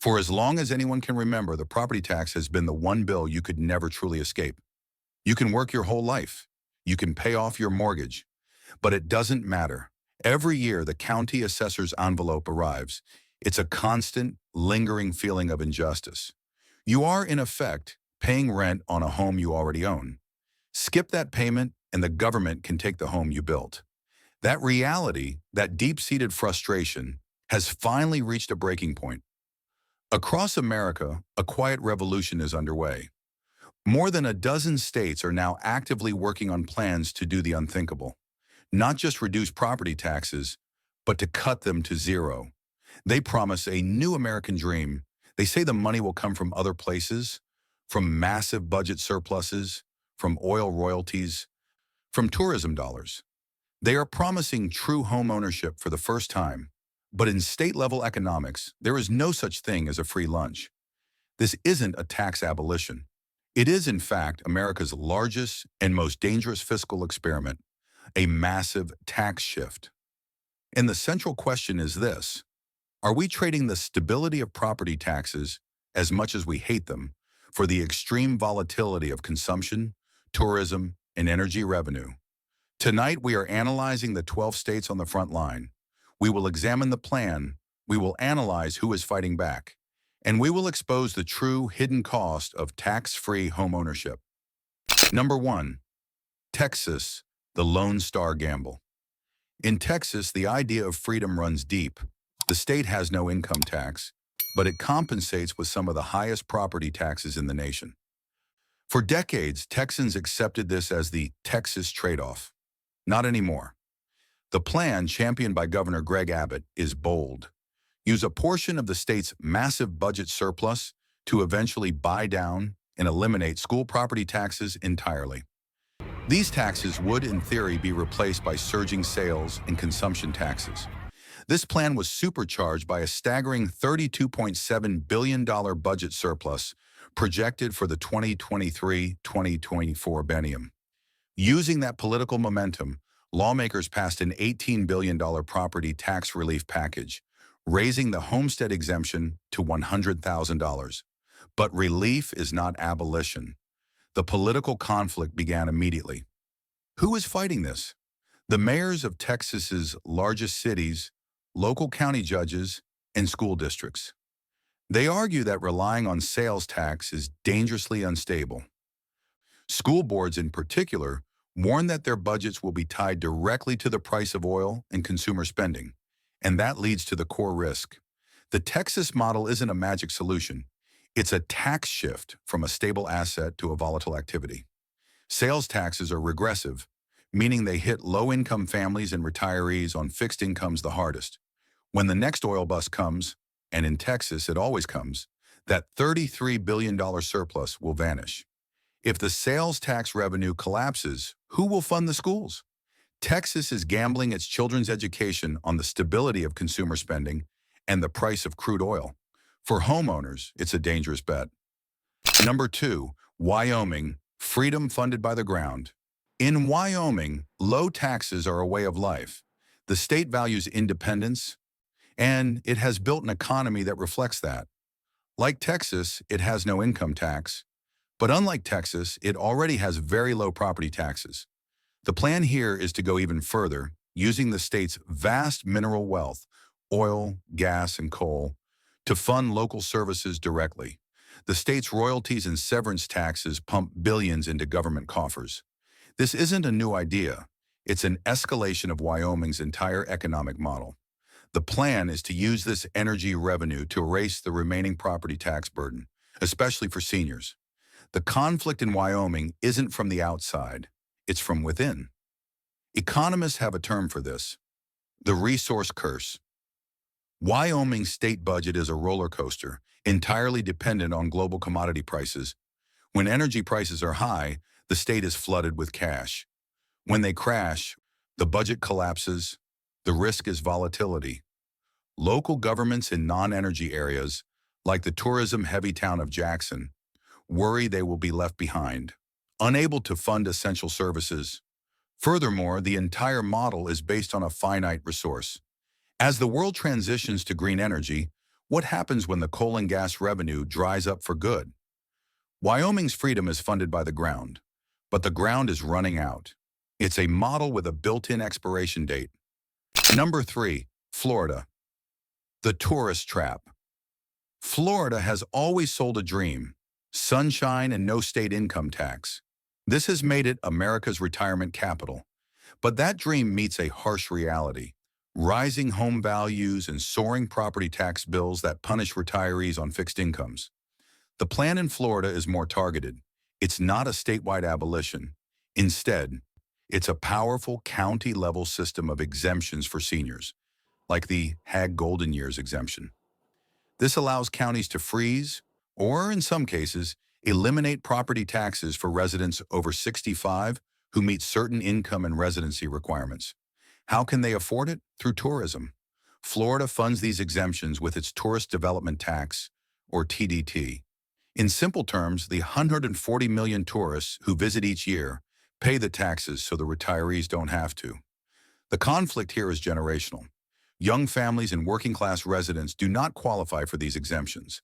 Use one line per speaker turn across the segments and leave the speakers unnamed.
For as long as anyone can remember, the property tax has been the one bill you could never truly escape. You can work your whole life. You can pay off your mortgage. But it doesn't matter. Every year, the county assessor's envelope arrives. It's a constant, lingering feeling of injustice. You are, in effect, paying rent on a home you already own. Skip that payment, and the government can take the home you built. That reality, that deep-seated frustration, has finally reached a breaking point. Across America, a quiet revolution is underway. More than a dozen states are now actively working on plans to do the unthinkable. Not just reduce property taxes, but to cut them to zero. They promise a new American dream. They say the money will come from other places, from massive budget surpluses, from oil royalties, from tourism dollars. They are promising true home ownership for the first time. But in state-level economics, there is no such thing as a free lunch. This isn't a tax abolition. It is, in fact, America's largest and most dangerous fiscal experiment, a massive tax shift. And the central question is this: are we trading the stability of property taxes, as much as we hate them, for the extreme volatility of consumption, tourism, and energy revenue? Tonight, we are analyzing the 12 states on the front line. We will examine the plan, we will analyze who is fighting back, and we will expose the true hidden cost of tax-free home ownership. Number 1. Texas, the Lone Star Gamble. In Texas, the idea of freedom runs deep. The state has no income tax, but it compensates with some of the highest property taxes in the nation. For decades, Texans accepted this as the Texas trade-off. Not anymore. The plan, championed by Governor Greg Abbott, is bold. Use a portion of the state's massive budget surplus to eventually buy down and eliminate school property taxes entirely. These taxes would, in theory, be replaced by surging sales and consumption taxes. This plan was supercharged by a staggering $32.7 billion budget surplus projected for the 2023-2024 biennium. Using that political momentum, lawmakers passed an $18 billion property tax relief package, raising the homestead exemption to $100,000. But relief is not abolition. The political conflict began immediately. Who is fighting this? The mayors of Texas's largest cities, local county judges, and school districts. They argue that relying on sales tax is dangerously unstable. School boards in particular warn that their budgets will be tied directly to the price of oil and consumer spending, and that leads to the core risk. The Texas model isn't a magic solution. It's a tax shift from a stable asset to a volatile activity. Sales taxes are regressive, meaning they hit low-income families and retirees on fixed incomes the hardest. When the next oil bust comes, and in Texas it always comes, that $33 billion surplus will vanish. If the sales tax revenue collapses, who will fund the schools? Texas is gambling its children's education on the stability of consumer spending and the price of crude oil. For homeowners, it's a dangerous bet. Number 2, Wyoming, freedom funded by the ground. In Wyoming, low taxes are a way of life. The state values independence, and it has built an economy that reflects that. Like Texas, it has no income tax. But unlike Texas, it already has very low property taxes. The plan here is to go even further, using the state's vast mineral wealth, oil, gas, and coal, to fund local services directly. The state's royalties and severance taxes pump billions into government coffers. This isn't a new idea. It's an escalation of Wyoming's entire economic model. The plan is to use this energy revenue to erase the remaining property tax burden, especially for seniors. The conflict in Wyoming isn't from the outside, it's from within. Economists have a term for this: the resource curse. Wyoming's state budget is a roller coaster, entirely dependent on global commodity prices. When energy prices are high, the state is flooded with cash. When they crash, the budget collapses. The risk is volatility. Local governments in non-energy areas, like the tourism-heavy town of Jackson, worry they will be left behind, unable to fund essential services. Furthermore, the entire model is based on a finite resource. As the world transitions to green energy, What happens when the coal and gas revenue dries up for good? Wyoming's freedom is funded by the ground, but the ground is running out. It's a model with a built-in expiration date. Number 3, Florida. The tourist trap. Florida has always sold a dream: sunshine and no state income tax. This has made it America's retirement capital. But that dream meets a harsh reality: rising home values and soaring property tax bills that punish retirees on fixed incomes. The plan in Florida is more targeted. It's not a statewide abolition. Instead, it's a powerful county-level system of exemptions for seniors, like the Hag Golden Years exemption. This allows counties to freeze, or in some cases, eliminate property taxes for residents over 65 who meet certain income and residency requirements. How can they afford it? Through tourism. Florida funds these exemptions with its Tourist Development Tax, or TDT. In simple terms, the 140 million tourists who visit each year pay the taxes so the retirees don't have to. The conflict here is generational. Young families and working-class residents do not qualify for these exemptions.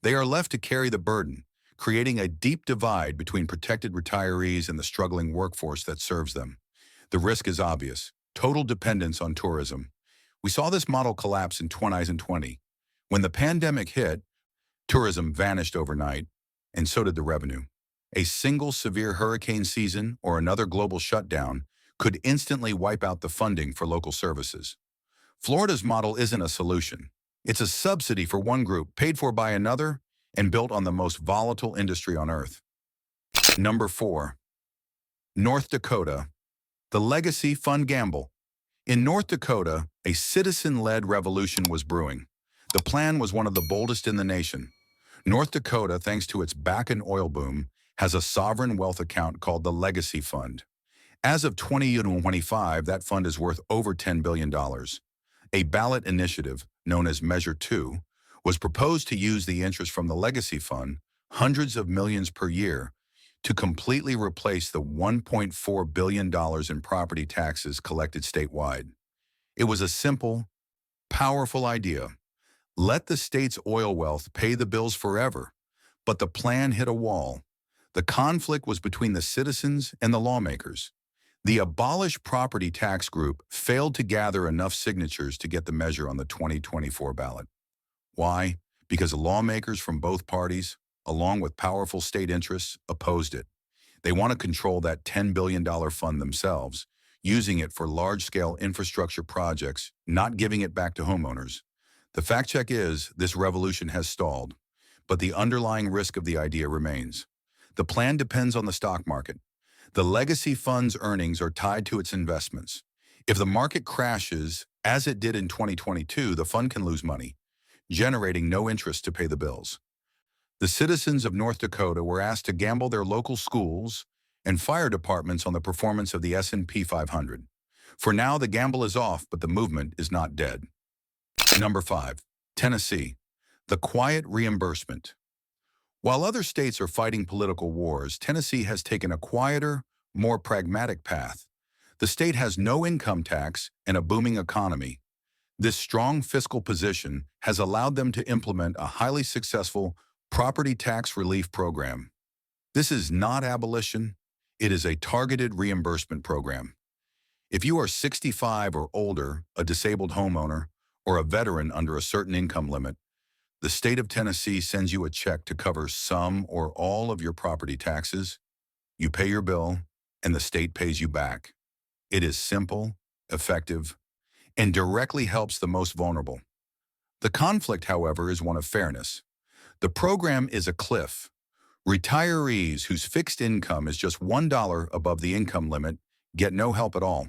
They are left to carry the burden, creating a deep divide between protected retirees and the struggling workforce that serves them. The risk is obvious: total dependence on tourism. We saw this model collapse in 2020. When the pandemic hit, tourism vanished overnight, and so did the revenue. A single severe hurricane season or another global shutdown could instantly wipe out the funding for local services. Florida's model isn't a solution. It's a subsidy for one group, paid for by another, and built on the most volatile industry on earth. Number 4. North Dakota. The legacy fund gamble. In North Dakota, a citizen-led revolution was brewing. The plan was one of the boldest in the nation. North Dakota, thanks to its Bakken oil boom, has a sovereign wealth account called the Legacy Fund. As of 2025, that fund is worth over $10 billion. A ballot initiative, known as Measure 2, was proposed to use the interest from the Legacy Fund, hundreds of millions per year, to completely replace the $1.4 billion in property taxes collected statewide. It was a simple, powerful idea. Let the state's oil wealth pay the bills forever. But the plan hit a wall. The conflict was between the citizens and the lawmakers. The Abolish Property Tax group failed to gather enough signatures to get the measure on the 2024 ballot. Why? Because lawmakers from both parties, along with powerful state interests, opposed it. They want to control that $10 billion fund themselves, using it for large-scale infrastructure projects, not giving it back to homeowners. The fact check is, this revolution has stalled, but the underlying risk of the idea remains. The plan depends on the stock market. The legacy fund's earnings are tied to its investments. If the market crashes, as it did in 2022, the fund can lose money, generating no interest to pay the bills. The citizens of North Dakota were asked to gamble their local schools and fire departments on the performance of the S&P 500. For now, the gamble is off, but the movement is not dead. Number 5. Tennessee. The quiet reimbursement. While other states are fighting political wars, Tennessee has taken a quieter, more pragmatic path. The state has no income tax and a booming economy. This strong fiscal position has allowed them to implement a highly successful property tax relief program. This is not abolition, it is a targeted reimbursement program. If you are 65 or older, a disabled homeowner, or a veteran under a certain income limit, the state of Tennessee sends you a check to cover some or all of your property taxes. You pay your bill, and the state pays you back. It is simple, effective, and directly helps the most vulnerable. The conflict, however, is one of fairness. The program is a cliff. Retirees whose fixed income is just $1 above the income limit get no help at all.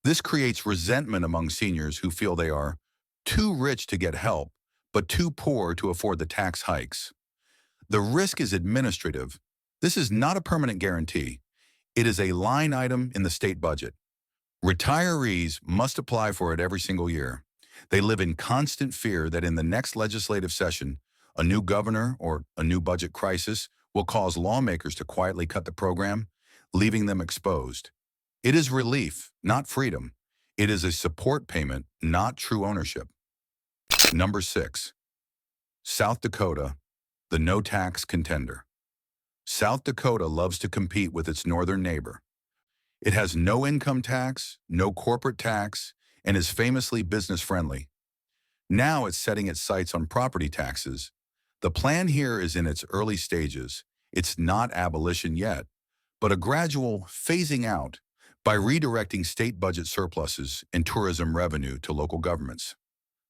This creates resentment among seniors who feel they are too rich to get help, but too poor to afford the tax hikes. The risk is administrative. This is not a permanent guarantee. It is a line item in the state budget. Retirees must apply for it every single year. They live in constant fear that in the next legislative session, a new governor or a new budget crisis will cause lawmakers to quietly cut the program, leaving them exposed. It is relief, not freedom. It is a support payment, not true ownership. Number 6. South Dakota, the no-tax contender. South Dakota loves to compete with its northern neighbor. It has no income tax, no corporate tax, and is famously business-friendly. Now it's setting its sights on property taxes. The plan here is in its early stages. It's not abolition yet, but a gradual phasing out by redirecting state budget surpluses and tourism revenue to local governments.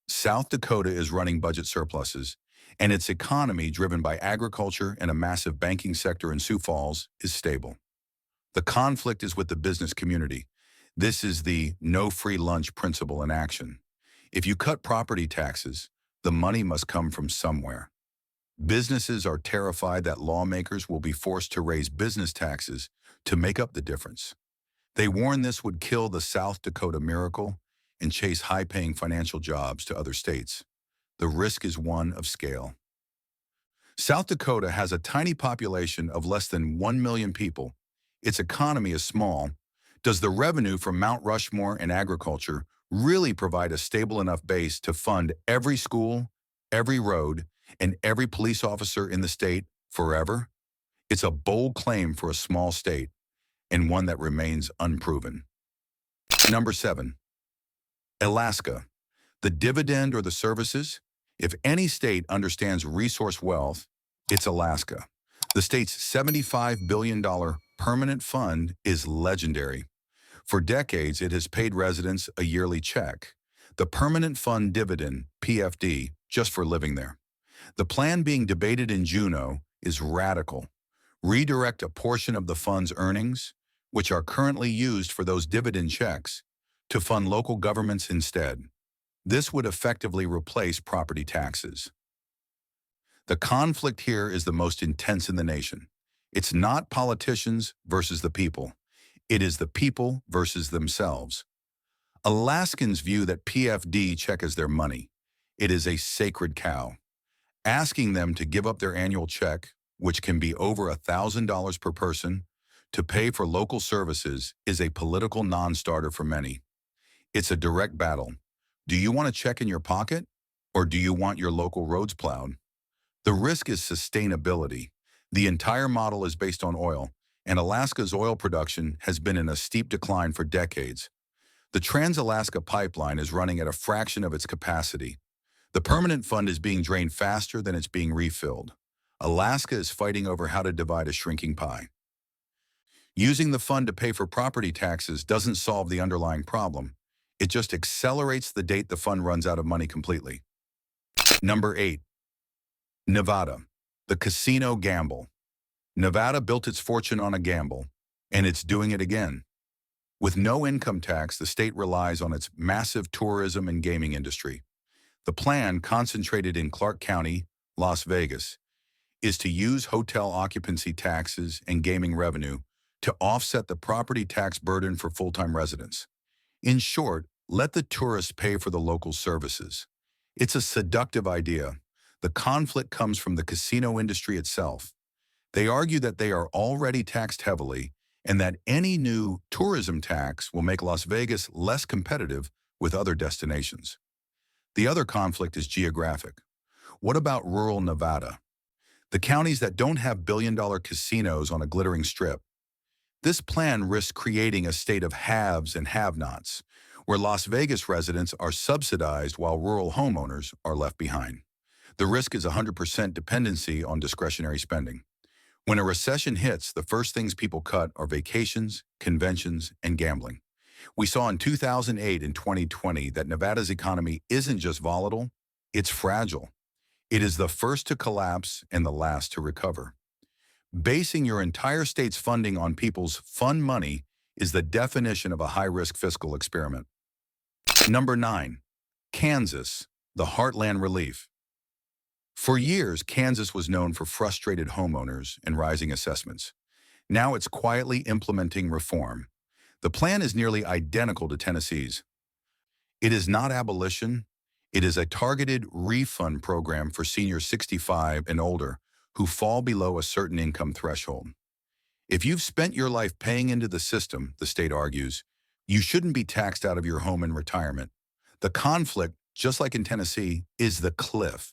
South Dakota is running budget surpluses, and its economy, driven by agriculture and a massive banking sector in Sioux Falls, is stable. The conflict is with the business community. This is the no free lunch principle in action. If you cut property taxes, the money must come from somewhere. Businesses are terrified that lawmakers will be forced to raise business taxes to make up the difference. They warn this would kill the South Dakota miracle and chase high-paying financial jobs to other states. The risk is one of scale. South Dakota has a tiny population of less than 1 million people. Its economy is small. Does the revenue from Mount Rushmore and agriculture really provide a stable enough base to fund every school, every road, and every police officer in the state forever? It's a bold claim for a small state, and one that remains unproven. Number 7. Alaska. The dividend or the services? If any state understands resource wealth, it's Alaska. The state's $75 billion permanent fund is legendary. For decades, it has paid residents a yearly check, the Permanent Fund Dividend, PFD, just for living there. The plan being debated in Juneau is radical. Redirect a portion of the fund's earnings, which are currently used for those dividend checks, to fund local governments instead. This would effectively replace property taxes. The conflict here is the most intense in the nation. It's not politicians versus the people. It is the people versus themselves. Alaskans view that PFD check as their money. It is a sacred cow. Asking them to give up their annual check, which can be over $1,000 per person, to pay for local services is a political non-starter for many. It's a direct battle. Do you want a check in your pocket, or do you want your local roads plowed? The risk is sustainability. The entire model is based on oil, and Alaska's oil production has been in a steep decline for decades. The Trans-Alaska Pipeline is running at a fraction of its capacity. The permanent fund is being drained faster than it's being refilled. Alaska is fighting over how to divide a shrinking pie. Using the fund to pay for property taxes doesn't solve the underlying problem. It just accelerates the date the fund runs out of money completely. Number 8. Nevada. The casino gamble. Nevada built its fortune on a gamble, and it's doing it again. With no income tax, the state relies on its massive tourism and gaming industry. The plan, concentrated in Clark County, Las Vegas, is to use hotel occupancy taxes and gaming revenue to offset the property tax burden for full-time residents. In short, let the tourists pay for the local services. It's a seductive idea. The conflict comes from the casino industry itself. They argue that they are already taxed heavily and that any new tourism tax will make Las Vegas less competitive with other destinations. The other conflict is geographic. What about rural Nevada? The counties that don't have billion-dollar casinos on a glittering strip. This plan risks creating a state of haves and have-nots, where Las Vegas residents are subsidized while rural homeowners are left behind. The risk is 100% dependency on discretionary spending. When a recession hits, the first things people cut are vacations, conventions, and gambling. We saw in 2008 and 2020 that Nevada's economy isn't just volatile, it's fragile. It is the first to collapse and the last to recover. Basing your entire state's funding on people's fun money is the definition of a high-risk fiscal experiment. Number 9. Kansas, the heartland relief. For years, Kansas was known for frustrated homeowners and rising assessments. Now it's quietly implementing reform. The plan is nearly identical to Tennessee's. It is not abolition. It is a targeted refund program for seniors 65 and older who fall below a certain income threshold. If you've spent your life paying into the system, the state argues, you shouldn't be taxed out of your home in retirement. The conflict, just like in Tennessee, is the cliff.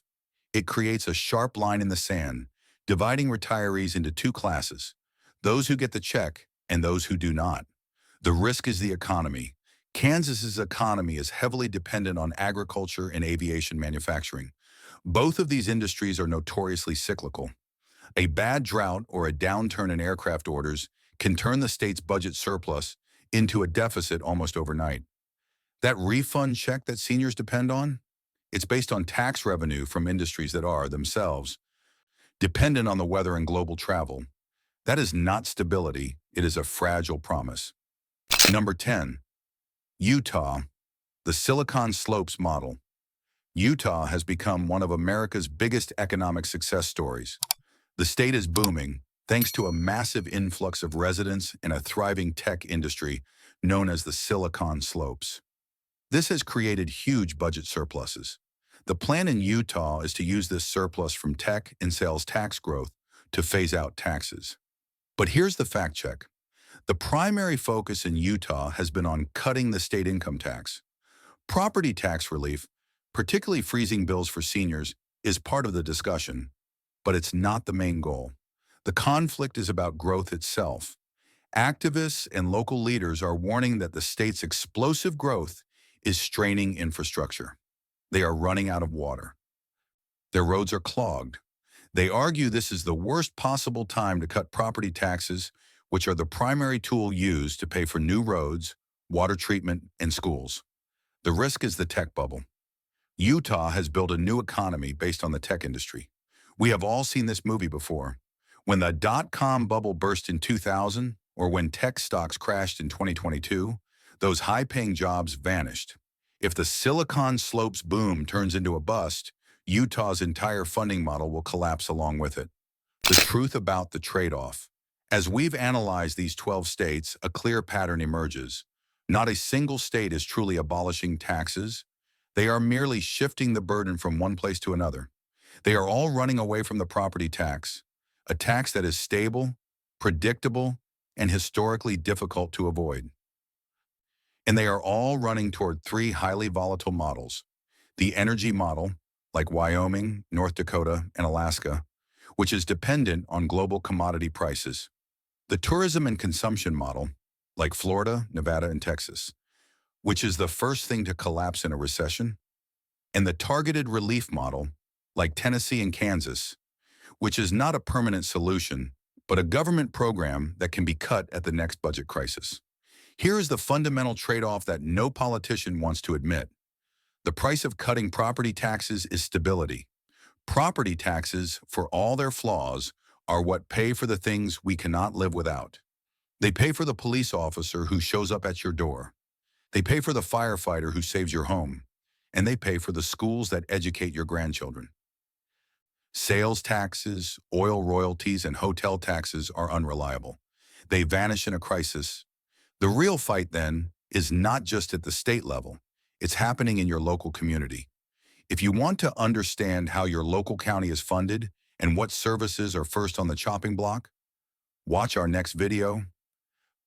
It creates a sharp line in the sand, dividing retirees into two classes, those who get the check and those who do not. The risk is the economy. Kansas's economy is heavily dependent on agriculture and aviation manufacturing. Both of these industries are notoriously cyclical. A bad drought or a downturn in aircraft orders can turn the state's budget surplus into a deficit almost overnight. That refund check that seniors depend on, it's based on tax revenue from industries that are, themselves, dependent on the weather and global travel. That is not stability, it is a fragile promise. Number 10. Utah, the Silicon Slopes model. Utah has become one of America's biggest economic success stories. The state is booming thanks to a massive influx of residents and a thriving tech industry known as the Silicon Slopes. This has created huge budget surpluses. The plan in Utah is to use this surplus from tech and sales tax growth to phase out taxes. But here's the fact check. The primary focus in Utah has been on cutting the state income tax. Property tax relief, particularly freezing bills for seniors, is part of the discussion, but it's not the main goal. The conflict is about growth itself. Activists and local leaders are warning that the state's explosive growth is straining infrastructure. They are running out of water. Their roads are clogged. They argue this is the worst possible time to cut property taxes, which are the primary tool used to pay for new roads, water treatment, and schools. The risk is the tech bubble. Utah has built a new economy based on the tech industry. We have all seen this movie before. When the dot-com bubble burst in 2000, or when tech stocks crashed in 2022, those high-paying jobs vanished. If the Silicon Slopes boom turns into a bust, Utah's entire funding model will collapse along with it. The truth about the trade-off. As we've analyzed these 12 states, a clear pattern emerges. Not a single state is truly abolishing taxes. They are merely shifting the burden from one place to another. They are all running away from the property tax, a tax that is stable, predictable, and historically difficult to avoid. And they are all running toward three highly volatile models. The energy model, like Wyoming, North Dakota, and Alaska, which is dependent on global commodity prices. The tourism and consumption model, like Florida, Nevada, and Texas, which is the first thing to collapse in a recession. And the targeted relief model, like Tennessee and Kansas, which is not a permanent solution, but a government program that can be cut at the next budget crisis. Here is the fundamental trade-off that no politician wants to admit. The price of cutting property taxes is stability. Property taxes, for all their flaws, are what pay for the things we cannot live without. They pay for the police officer who shows up at your door. They pay for the firefighter who saves your home. And they pay for the schools that educate your grandchildren. Sales taxes, oil royalties, and hotel taxes are unreliable. They vanish in a crisis. The real fight, then, is not just at the state level. It's happening in your local community. If you want to understand how your local county is funded and what services are first on the chopping block, watch our next video.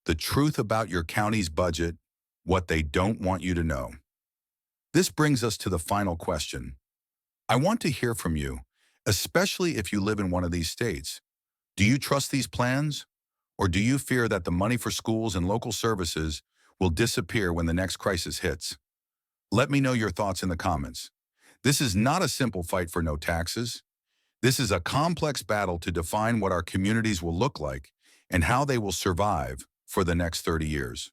The truth about your county's budget, what they don't want you to know. This brings us to the final question. I want to hear from you, especially if you live in one of these states. Do you trust these plans? Or do you fear that the money for schools and local services will disappear when the next crisis hits? Let me know your thoughts in the comments. This is not a simple fight for no taxes. This is a complex battle to define what our communities will look like and how they will survive for the next 30 years.